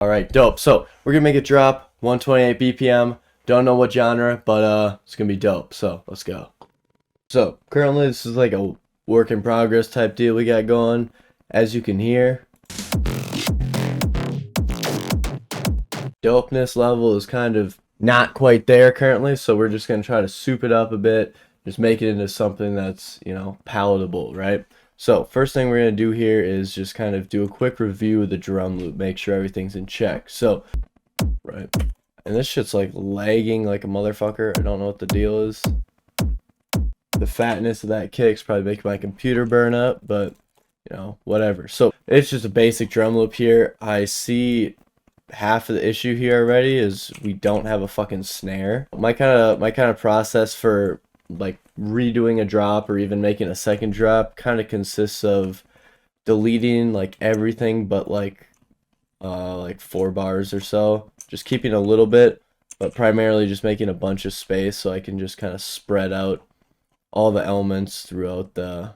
Alright, dope. So we're gonna make it drop 128 BPM. Don't know what genre, but it's gonna be dope. So let's go. So currently this is like a work in progress type deal we got going. As you can hear, dopeness level is kind of not quite there currently, so we're just gonna try to soup it up a bit, just make it into something that's, palatable, right? So first thing we're gonna do here is just kind of do a quick review of the drum loop, make sure everything's in check. So, right, and this shit's like lagging like a motherfucker. I don't know what the deal is. The fatness of that kick's probably making my computer burn up, but whatever. So it's just a basic drum loop here. I see half of the issue here already is we don't have a fucking snare. My kind of process for like redoing a drop or even making a second drop kind of consists of deleting like everything but like 4 bars or so, just keeping a little bit, but primarily just making a bunch of space so I can just kind of spread out all the elements throughout the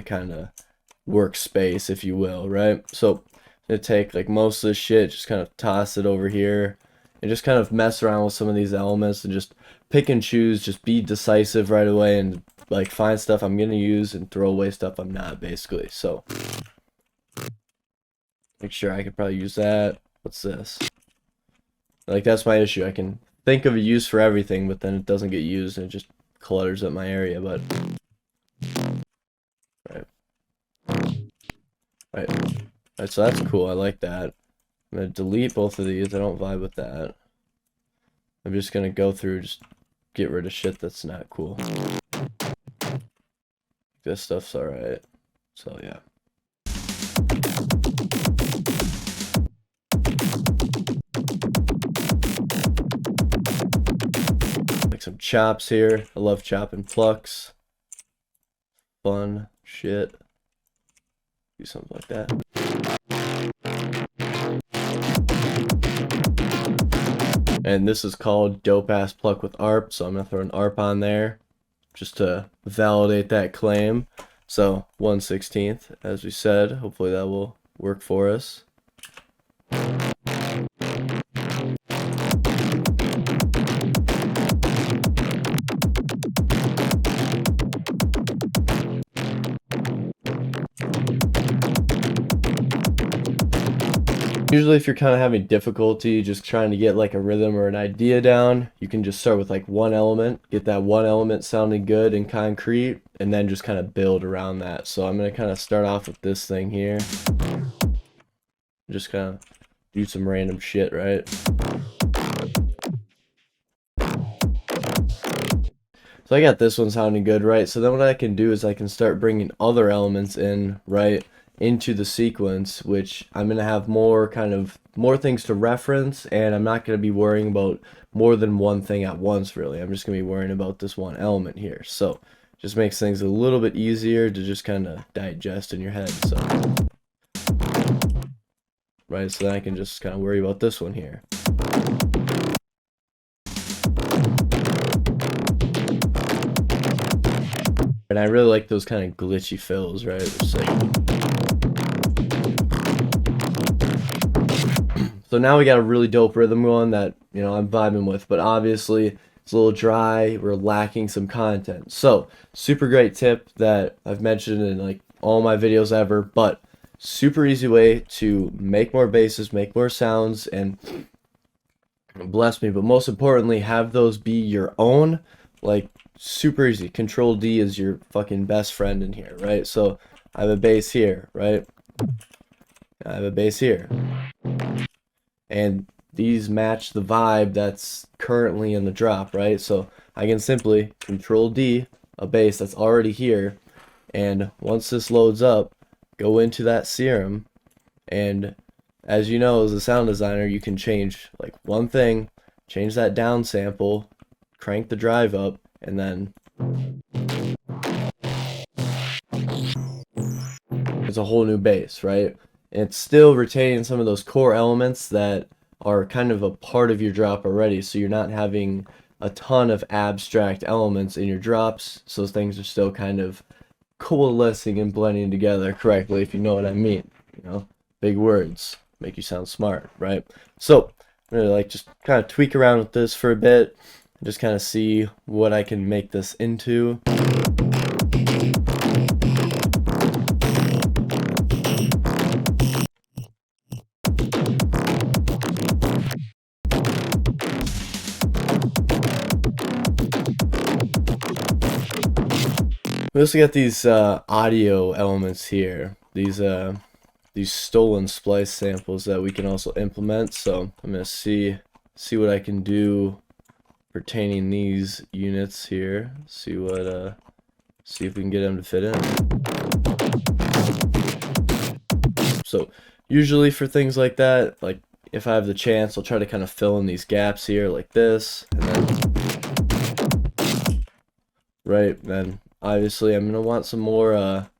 kind of workspace, if you will, right? So I'm gonna take like most of this shit, just kind of toss it over here and just kind of mess around with some of these elements and just pick and choose, just be decisive right away and like find stuff I'm gonna use and throw away stuff I'm not, basically. So make sure I could probably use that. What's this? Like, that's my issue. I can think of a use for everything, but then it doesn't get used and it just clutters up my area. But right, so that's cool. I like that. I'm gonna delete both of these. I don't vibe with that. I'm just gonna go through, just get rid of shit that's not cool. This stuff's alright. So yeah. Like some chops here. I love chopping plucks. Fun shit. Do something like that. And this is called Dope Ass Pluck with ARP, so I'm gonna throw an ARP on there just to validate that claim. So 1/16th, as we said. Hopefully that will work for us. Usually if you're kind of having difficulty just trying to get like a rhythm or an idea down, you can just start with like one element, get that one element sounding good and concrete, and then just kind of build around that. So I'm going to kind of start off with this thing here. Just kind of do some random shit, right? So I got this one sounding good, right? So then what I can do is I can start bringing other elements in, right, into the sequence, which I'm going to have more things to reference, and I'm not going to be worrying about more than one thing at once, really. I'm just going to be worrying about this one element here. So just makes things a little bit easier to just kind of digest in your head. So right, so then I can just kind of worry about this one here. And I really like those kind of glitchy fills, right? It's like... So now we got a really dope rhythm going that, I'm vibing with, but obviously it's a little dry, we're lacking some content. So, super great tip that I've mentioned in like all my videos ever, but super easy way to make more basses, make more sounds, and bless me, but most importantly, have those be your own. Like, super easy. Control D is your fucking best friend in here, right? So I have a bass here, right? I have a bass here. And these match the vibe that's currently in the drop, right? So I can simply Control D, a bass that's already here, and once this loads up, go into that serum, and as you know, as a sound designer, you can change like one thing, change that down sample, crank the drive up, and then it's a whole new bass, right? And it's still retaining some of those core elements that are kind of a part of your drop already, so you're not having a ton of abstract elements in your drops, so things are still kind of coalescing and blending together correctly, if you know what I mean. Big words. make you sound smart, right? So I'm gonna like just kind of tweak around with this for a bit, just kind of see what I can make this into. We also got these audio elements here. These stolen splice samples that we can also implement. So I'm gonna see what I can do pertaining these units here. See if we can get them to fit in. So usually for things like that, like if I have the chance, I'll try to kind of fill in these gaps here like this, and then obviously I'm gonna want some more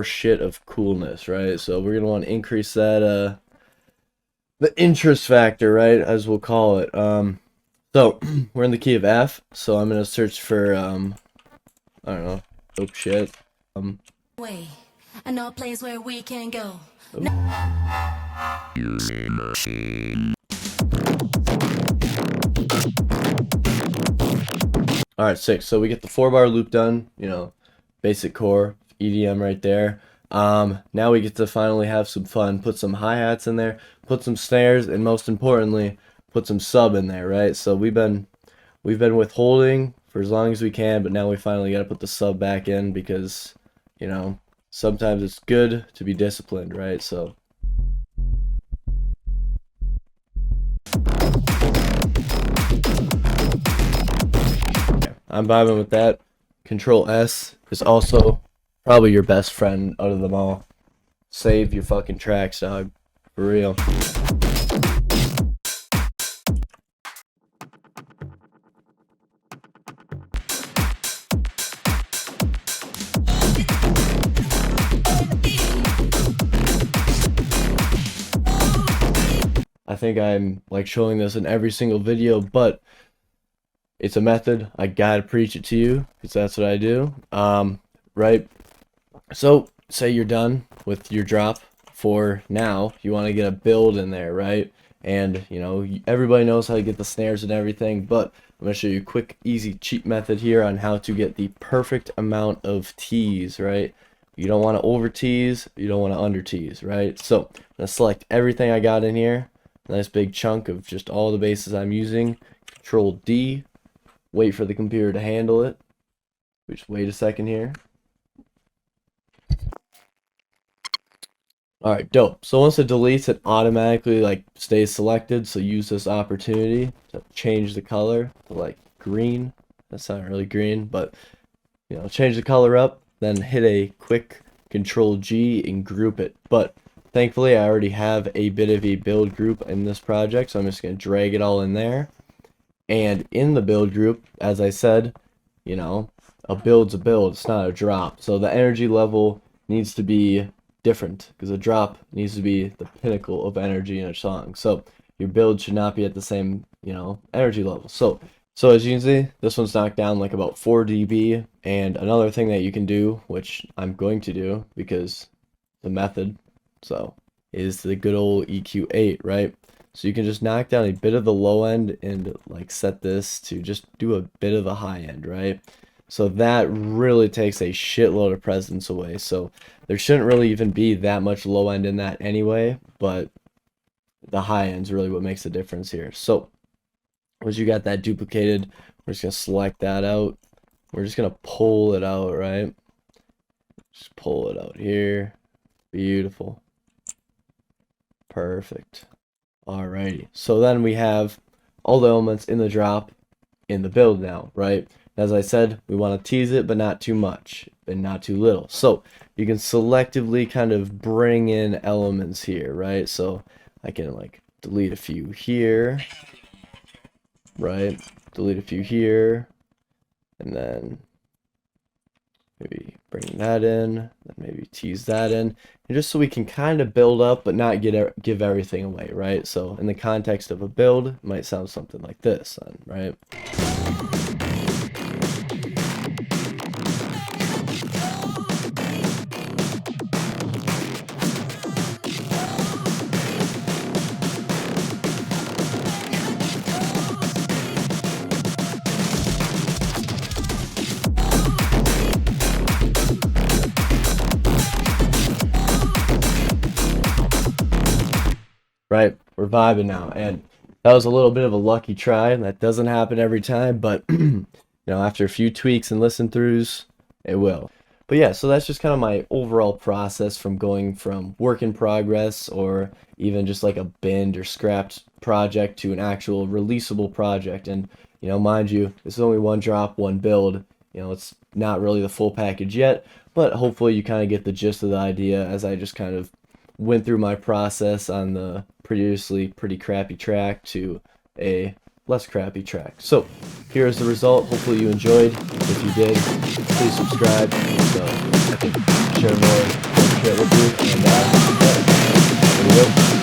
shit of coolness, right? So we're gonna want to increase that the interest factor, right, as we'll call it. So we're in the key of F, so I'm gonna search for I don't know, dope shit. Way, I know a place where we can go. Alright, 6. So we get the 4-bar loop done, you know, basic core, EDM right there. Now we get to finally have some fun, put some hi-hats in there, put some snares, and most importantly, put some sub in there, right? So we've been withholding for as long as we can, but now we finally got to put the sub back in because, you know, sometimes it's good to be disciplined, right? So I'm vibing with that. Control S is also probably your best friend out of them all. Save your fucking tracks, dog. For real. I think I'm like showing this in every single video, but it's a method. I gotta preach it to you because that's what I do. Right? So say you're done with your drop for now. You want to get a build in there, right? And you know everybody knows how to get the snares and everything, but I'm gonna show you a quick, easy, cheap method here on how to get the perfect amount of tees, right? You don't want to over tease, you don't want to under tease, right? So I'm gonna select everything I got in here. Nice big chunk of just all the basses I'm using. Control D. Wait for the computer to handle it. We just wait a second here. Alright, dope. So once it deletes, it automatically like stays selected. So use this opportunity to change the color to like green. That's not really green, but you know, change the color up. Then hit a quick Control G and group it. But thankfully, I already have a bit of a build group in this project, so I'm just going to drag it all in there. And in the build group, as I said, you know, a build's a build, it's not a drop. So the energy level needs to be different because a drop needs to be the pinnacle of energy in a song. So your build should not be at the same, you know, energy level. So as you can see, this one's knocked down like about 4 dB. And another thing that you can do, which I'm going to do because the method, so is the good old EQ8, right? So you can just knock down a bit of the low end and like set this to just do a bit of the high end, right? So that really takes a shitload of presence away. So there shouldn't really even be that much low end in that anyway, but the high end's really what makes the difference here. So once you got that duplicated, we're just gonna select that out. We're just gonna pull it out, right? Just pull it out here. Beautiful. Perfect. Alrighty. So then we have all the elements in the drop in the build now, right? As I said, we want to tease it, but not too much and not too little. So you can selectively kind of bring in elements here, right? So I can like delete a few here, right? Delete a few here, and then maybe bring that in, then maybe tease that in, and just so we can kind of build up but not give everything away, right? So in the context of a build, it might sound something like this, then, right? right? We're vibing now, and that was a little bit of a lucky try. That doesn't happen every time, but after a few tweaks and listen throughs, it will. But yeah, so that's just kind of my overall process from going from work in progress or even just like a binned or scrapped project to an actual releasable project. And mind you, this is only one drop, one build. It's not really the full package yet, but hopefully you kind of get the gist of the idea as I just kind of went through my process on the previously pretty crappy track to a less crappy track. So here's the result. Hopefully you enjoyed. If you did, please subscribe. So I can share more shit with you. And there we go.